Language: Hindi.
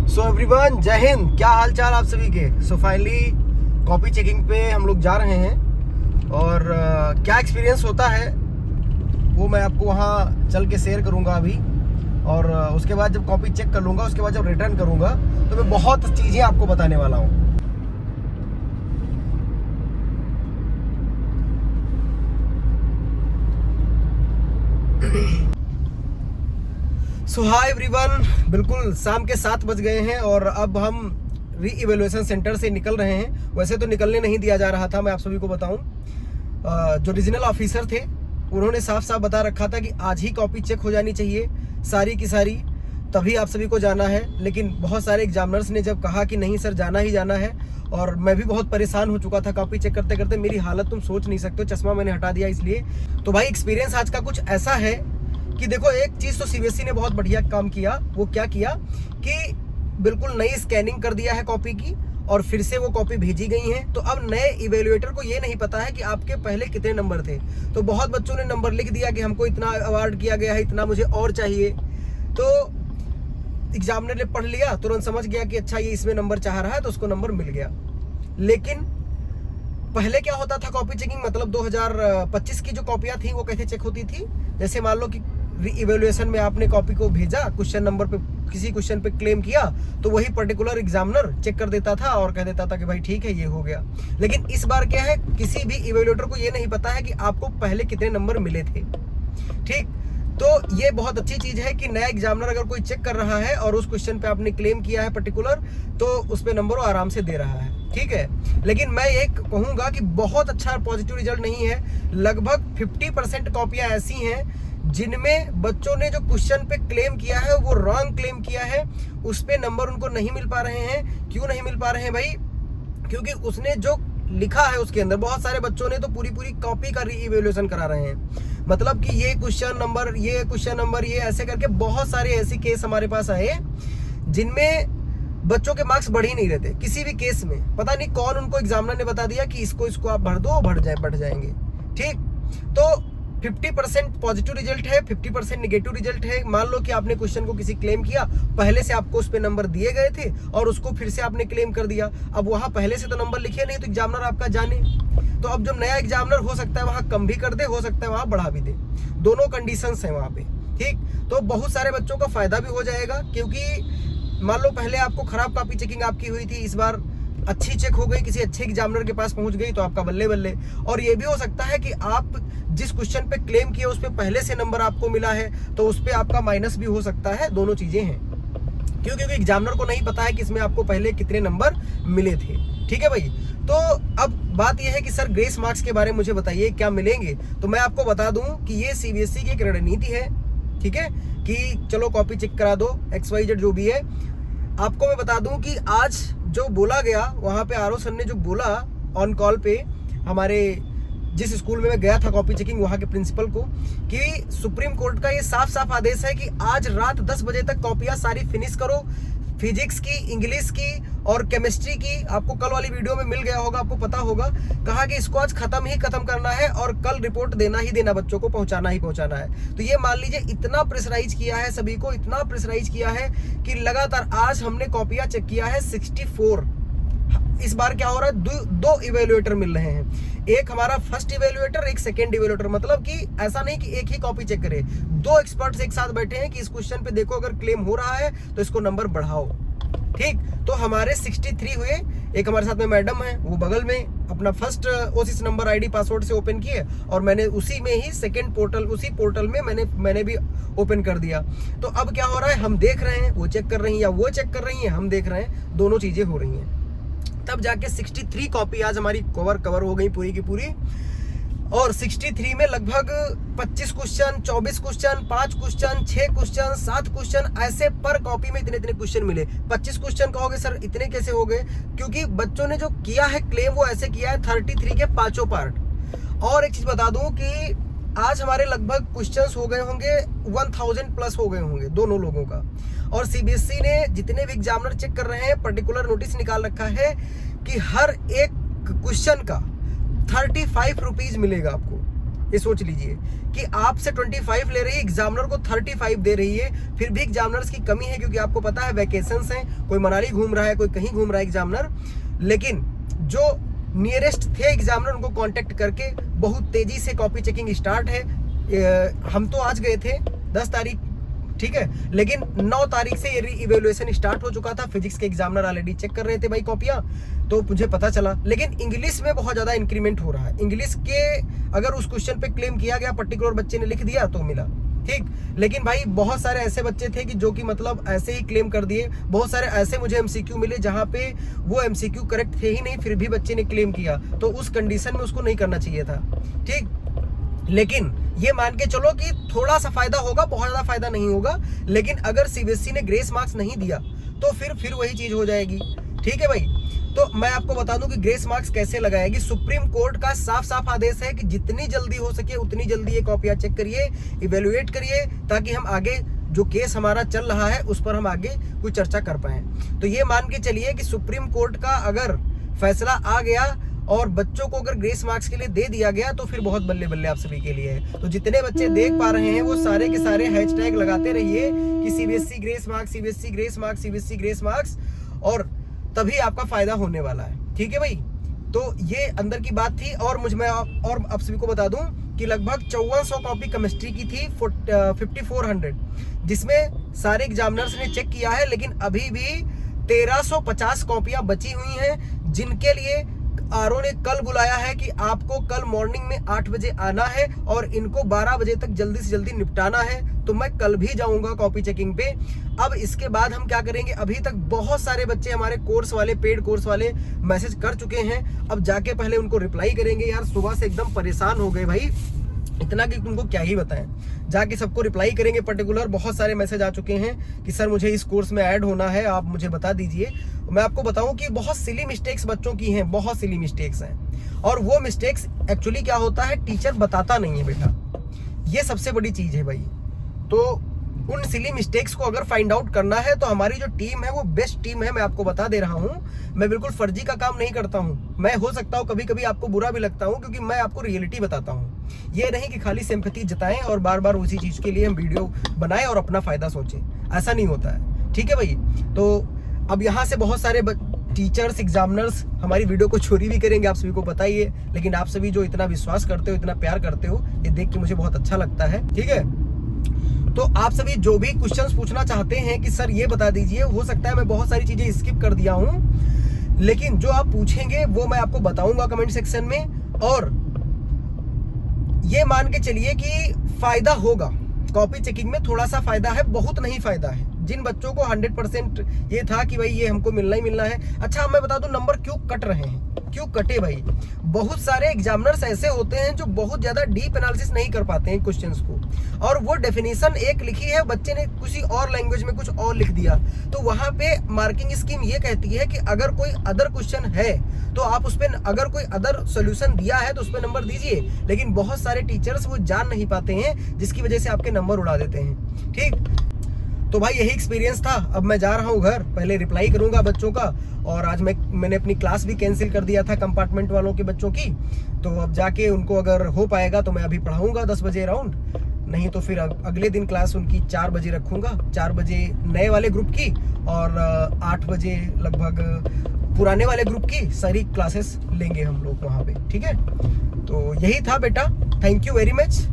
सो एवरीवन, जय हिंद। क्या हाल चाल आप सभी के। सो फाइनली कॉपी चेकिंग पे हम लोग जा रहे हैं और क्या एक्सपीरियंस होता है वो मैं आपको वहाँ चल के शेयर करूँगा अभी। और उसके बाद जब कॉपी चेक कर लूँगा, उसके बाद जब रिटर्न करूँगा तो मैं बहुत चीज़ें आपको बताने वाला हूँ। सो हाय एवरीवन, बिल्कुल शाम के 7 बज गए हैं और अब हम री इवेल्युएशन सेंटर से निकल रहे हैं। वैसे तो निकलने नहीं दिया जा रहा था, मैं आप सभी को बताऊं। जो रीजनल ऑफिसर थे उन्होंने साफ साफ बता रखा था कि आज ही कॉपी चेक हो जानी चाहिए सारी की सारी, तभी आप सभी को जाना है। लेकिन बहुत सारे एग्जामिनर्स ने जब कहा कि नहीं सर जाना ही जाना है, और मैं भी बहुत परेशान हो चुका था कॉपी चेक करते करते। मेरी हालत तुम सोच नहीं सकते हो, चश्मा मैंने हटा दिया इसलिए। तो भाई एक्सपीरियंस आज का कुछ ऐसा है कि देखो, एक चीज़ तो सीबीएसई ने बहुत बढ़िया काम किया। वो क्या किया कि बिल्कुल नई स्कैनिंग कर दिया है कॉपी की और फिर से वो कॉपी भेजी गई है। तो अब नए इवेल्युएटर को ये नहीं पता है कि आपके पहले कितने नंबर थे। तो बहुत बच्चों ने नंबर लिख दिया कि हमको इतना अवार्ड किया गया है, इतना मुझे और चाहिए। तो एग्जामिनर ने पढ़ लिया, तुरंत समझ गया कि अच्छा ये इसमें नंबर चाह रहा है, तो उसको नंबर मिल गया। लेकिन पहले क्या होता था कॉपी चेकिंग, मतलब 2025 की जो कॉपियाँ थी वो कैसे चेक होती थी। जैसे मान लो कि इवेल्युएशन में आपने कॉपी को भेजा, क्वेश्चन नंबर पे किसी क्वेश्चन पे क्लेम किया, तो वही पर्टिकुलर एग्जामिनर चेक कर देता था और कह देता था कि भाई ठीक है ये हो गया। लेकिन इस बार क्या है, किसी भी इवेल्युएटर को ये नहीं पता है कि आपको पहले कितने नंबर मिले थे। ठीक, तो ये बहुत अच्छी चीज़ है कि नया एग्जामिनर अगर कोई चेक कर रहा है और उस क्वेश्चन पे आपने क्लेम किया है पर्टिकुलर, तो उस पे नंबर वो आराम से दे रहा है। ठीक है, लेकिन मैं ये कहूँगा कि बहुत अच्छा पॉजिटिव रिजल्ट नहीं है। लगभग 50% कॉपियाँ ऐसी हैं जिनमें बच्चों ने जो क्वेश्चन पे क्लेम किया है वो रॉन्ग क्लेम किया है, उस पे नंबर उनको नहीं मिल पा रहे हैं। क्यों नहीं मिल पा रहे हैं भाई? क्योंकि उसने जो लिखा है उसके अंदर, बहुत सारे बच्चों ने तो पूरी कॉपी का री इवेल्युएशन करा रहे हैं। मतलब कि ये क्वेश्चन नंबर, ये क्वेश्चन नंबर, ये ऐसे करके बहुत सारे ऐसे केस हमारे पास आए जिनमें बच्चों के मार्क्स बढ़ ही नहीं रहते किसी भी केस में। पता नहीं कौन उनको एग्जामिनर ने बता दिया कि इसको आप भर दो, बढ़ जाएंगे। ठीक, तो 50% पॉजिटिव रिजल्ट है, 50% निगेटिव रिजल्ट है। मान लो कि आपने क्वेश्चन को किसी क्लेम किया, पहले से आपको उस पे नंबर दिए गए थे और उसको फिर से आपने क्लेम कर दिया। अब वहाँ पहले से तो नंबर लिखे नहीं, तो एग्जामिनर आपका जाने। तो अब जब नया एग्जामिनर हो सकता है वहाँ कम भी कर दे, हो सकता है वहाँ बढ़ा भी दे। दोनों कंडीशंस हैं वहाँ पे। ठीक, तो बहुत सारे बच्चों का फायदा भी हो जाएगा, क्योंकि मान लो पहले आपको खराब कॉपी चेकिंग आपकी हुई थी, इस बार अच्छी चेक हो गई, किसी अच्छे एग्जामिनर के पास पहुंच गई, तो आपका बल्ले बल्ले। और ये भी हो सकता है कि आप जिस क्वेश्चन पे क्लेम किए उस पे पहले से नंबर आपको मिला है, तो उस पे आपका माइनस भी हो सकता है। दोनों चीजें हैं। क्यों? क्योंकि एग्जामिनर को नहीं पता है कि इसमें आपको पहले कितने नंबर मिले थे। ठीक है भाई। तो अब बात यह है कि सर ग्रेस मार्क्स के बारे में मुझे बताइए क्या मिलेंगे। तो मैं आपको बता दूं कि ये सीबीएसई की एक रणनीति है। ठीक है, कि चलो कॉपी चेक करा दो, XYZ जो भी है। आपको मैं बता दूं कि आज जो बोला गया वहाँ पे आरओ सर ने जो बोला ऑन कॉल पे, हमारे जिस स्कूल में मैं गया था कॉपी चेकिंग, वहाँ के प्रिंसिपल को, कि सुप्रीम कोर्ट का ये साफ साफ आदेश है कि आज रात 10 बजे तक कॉपियाँ सारी फिनिश करो। फिजिक्स की, इंग्लिश की और केमिस्ट्री की, आपको कल वाली वीडियो में मिल गया होगा, आपको पता होगा। कहा कि इसको आज खत्म करना है और कल रिपोर्ट देना ही देना, बच्चों को पहुंचाना ही पहुंचाना है। तो ये मान लीजिए इतना प्रेशराइज किया है सभी को, इतना प्रेशराइज किया है कि लगातार आज हमने कॉपियां चेक किया है 64। इस बार क्या हो रहा है, दो इवेल्युएटर मिल रहे हैं। एक हमारा फर्स्ट इवेल्युएटर, एक सेकेंड इवेल्युएटर। मतलब कि ऐसा नहीं कि एक ही कॉपी चेक करे, दो एक्सपर्ट्स एक साथ बैठे हैं कि इस क्वेश्चन पे देखो अगर क्लेम हो रहा है तो इसको नंबर बढ़ाओ। ठीक, तो हमारे 63 हुए। एक हमारे साथ में मैडम है, वो बगल में अपना first Oasis number ID password से ओपन किए और मैंने उसी में ही सेकंड पोर्टल, उसी पोर्टल में मैंने भी ओपन कर दिया। तो अब क्या हो रहा है, हम देख रहे हैं वो चेक कर रही हैं या वो चेक कर रही हैं, हम देख रहे हैं, दोनों चीजें हो रही हैं। तब जाके 63 कॉपी आज हमारी कवर हो गई पूरी की पूरी। और 63 में लगभग 25 question, 24 question, 5 question, 6 question, 7 question, ऐसे पर कॉपी में इतने क्वेश्चन मिले। 25 क्वेश्चन कहोगे सर इतने कैसे हो गए? क्योंकि बच्चों ने जो किया है क्लेम वो ऐसे किया है 33 के पांचों पार्ट। और एक चीज बता दूं कि आज हमारे लगभग क्वेश्चंस हो गए होंगे 1000 प्लस हो गए होंगे दोनों लोगों का। और सीबीएसई ने जितने भी एग्जामिनर चेक कर रहे हैं पर्टिकुलर नोटिस निकाल रखा है कि हर एक क्वेश्चन का 35 रुपीज मिलेगा आपको। ये सोच लीजिए कि आपसे 25 ले रही है, एग्जामिनर को 35 दे रही है। फिर भी एग्जामिनर्स की कमी है, क्योंकि आपको पता है वैकेशंस हैं, कोई मनाली घूम रहा है, कोई कहीं घूम रहा है एग्जामिनर। लेकिन जो नियरेस्ट थे एग्जामिनर, उनको कांटेक्ट करके बहुत तेजी से कॉपी चेकिंग स्टार्ट है। हम तो आज गए थे 10 तारीख, ठीक है, लेकिन 9 तारीख से ये री-इवैल्यूएशन स्टार्ट हो चुका था। फिजिक्स के एग्जामिनर ऑलरेडी चेक कर रहे थे भाई कॉपियां, तो मुझे पता चला। लेकिन इंग्लिश में बहुत ज़्यादा इंक्रीमेंट हो रहा है। इंग्लिश के अगर उस क्वेश्चन पे क्लेम किया गया, पर्टिकुलर बच्चे ने लिख दिया तो मिला, ठीक। लेकिन भाई बहुत सारे ऐसे बच्चे थे कि जो कि मतलब ऐसे ही क्लेम कर दिए। बहुत सारे ऐसे मुझे एमसीक्यू मिले जहाँ पे वो एमसीक्यू करेक्ट थे ही नहीं, फिर भी बच्चे ने क्लेम किया। तो उस कंडीशन में उसको नहीं करना चाहिए था, ठीक। लेकिन ये मान के चलो कि थोड़ा सा फायदा होगा, बहुत ज्यादा फायदा नहीं होगा। लेकिन अगर सीबीएसई ने ग्रेस मार्क्स नहीं दिया तो फिर वही चीज हो जाएगी, ठीक है भाई। तो मैं आपको बता दूं कि ग्रेस मार्क्स कैसे लगाएगी। सुप्रीम कोर्ट का साफ साफ आदेश है कि जितनी जल्दी हो सके उतनी जल्दी ये कॉपियां चेक करिए, इवेल्युएट करिए, ताकि हम आगे जो केस हमारा चल रहा है उस पर हम आगे कोई चर्चा कर पाए। तो ये मान के चलिए कि सुप्रीम कोर्ट का अगर फैसला आ गया और बच्चों को अगर ग्रेस मार्क्स के लिए दे दिया गया तो फिर बहुत बल्ले बल्ले आप सभी के लिए है। तो जितने बच्चे देख पा रहे हैं वो सारे के सारे हैशटैग लगाते रहिए कि CBSE grace marks, CBSE grace marks, CBSE grace marks, और तभी आपका फायदा होने वाला है, ठीक है भाई। तो ये अंदर की बात थी। और मैं आप सभी को बता दूं कि लगभग 5400 कॉपी केमिस्ट्री की थी, 5400, जिसमें सारे एग्जामिनर्स ने चेक किया है। लेकिन अभी भी 1350 कॉपियां बची हुई हैं, जिनके लिए आरओ ने कल बुलाया है कि आपको कल मॉर्निंग में 8 बजे आना है और इनको 12 बजे तक जल्दी से जल्दी निपटाना है। तो मैं कल भी जाऊंगा कॉपी चेकिंग पे। अब इसके बाद हम क्या करेंगे, अभी तक बहुत सारे बच्चे हमारे कोर्स वाले, पेड कोर्स वाले मैसेज कर चुके हैं। अब जाके पहले उनको रिप्लाई करेंगे। यार सुबह से एकदम परेशान हो गए भाई, इतना कि तुमको क्या ही बताएं। जाके सबको रिप्लाई करेंगे पर्टिकुलर। बहुत सारे मैसेज आ चुके हैं कि सर मुझे इस कोर्स में ऐड होना है, आप मुझे बता दीजिए। मैं आपको बताऊं कि बहुत सिली मिस्टेक्स बच्चों की हैं, बहुत सिली मिस्टेक्स हैं। और वो मिस्टेक्स एक्चुअली क्या होता है, टीचर बताता नहीं है बेटा, ये सबसे बड़ी चीज है भाई। तो उन सिली मिस्टेक्स को अगर फाइंड आउट करना है तो हमारी जो टीम है वो बेस्ट टीम है। मैं आपको बता दे रहा हूँ, मैं बिल्कुल फर्जी का काम नहीं करता हूँ। मैं हो सकता हूँ कभी कभी आपको बुरा भी लगता हूँ, क्योंकि मैं आपको रियलिटी बताता हूँ। ये नहीं कि खाली सिंपैथी जताएं और बार बार उसी चीज के लिए हम वीडियो बनाएं और अपना फायदा सोचें, ऐसा नहीं होता है, ठीक है भाई। तो अब यहाँ से बहुत सारे टीचर्स, एग्जामिनर्स हमारी वीडियो को चोरी भी करेंगे, आप सभी को पता ही है। लेकिन आप सभी जो इतना विश्वास करते हो, इतना प्यार करते हो, ये देख के मुझे बहुत अच्छा लगता है, ठीक है। तो आप सभी जो भी क्वेश्चंस पूछना चाहते हैं कि सर ये बता दीजिए, हो सकता है मैं बहुत सारी चीजें स्किप कर दिया हूं, लेकिन जो आप पूछेंगे वो मैं आपको बताऊंगा कमेंट सेक्शन में। और ये मान के चलिए कि फायदा होगा, कॉपी चेकिंग में थोड़ा सा फायदा है, बहुत नहीं फायदा है। जिन बच्चों को 100% ये था कि भाई ये हमको मिलना ही मिलना है। अच्छा मैं बता दूं नंबर क्यों कट रहे हैं, क्यों कटे भाई। बहुत सारे एग्जामिनर्स ऐसे होते हैं जो बहुत ज्यादा डीप एनालिसिस नहीं कर पाते हैं क्वेश्चंस को, और वो डेफिनेशन एक लिखी है, बच्चे ने किसी और लैंग्वेज में कुछ और लिख दिया। तो वहां पे मार्किंग स्कीम ये कहती है कि अगर कोई अदर क्वेश्चन है तो आप उस पर, अगर कोई अदर सोल्यूशन दिया है तो उस पर नंबर दीजिए। लेकिन बहुत सारे टीचर्स वो जान नहीं पाते हैं, जिसकी वजह से आपके नंबर उड़ा देते हैं, ठीक। तो भाई यही एक्सपीरियंस था। अब मैं जा रहा हूँ घर, पहले रिप्लाई करूंगा बच्चों का। और आज मैंने अपनी क्लास भी कैंसिल कर दिया था कंपार्टमेंट वालों के बच्चों की। तो अब जाके उनको अगर हो पाएगा तो मैं अभी पढ़ाऊंगा 10 बजे अराउंड, नहीं तो फिर अगले दिन क्लास उनकी 4 बजे रखूंगा। 4 बजे नए वाले ग्रुप की और 8 बजे लगभग पुराने वाले ग्रुप की सारी क्लासेस लेंगे हम लोग वहाँ पे, ठीक है। तो यही था बेटा, थैंक यू वेरी मच।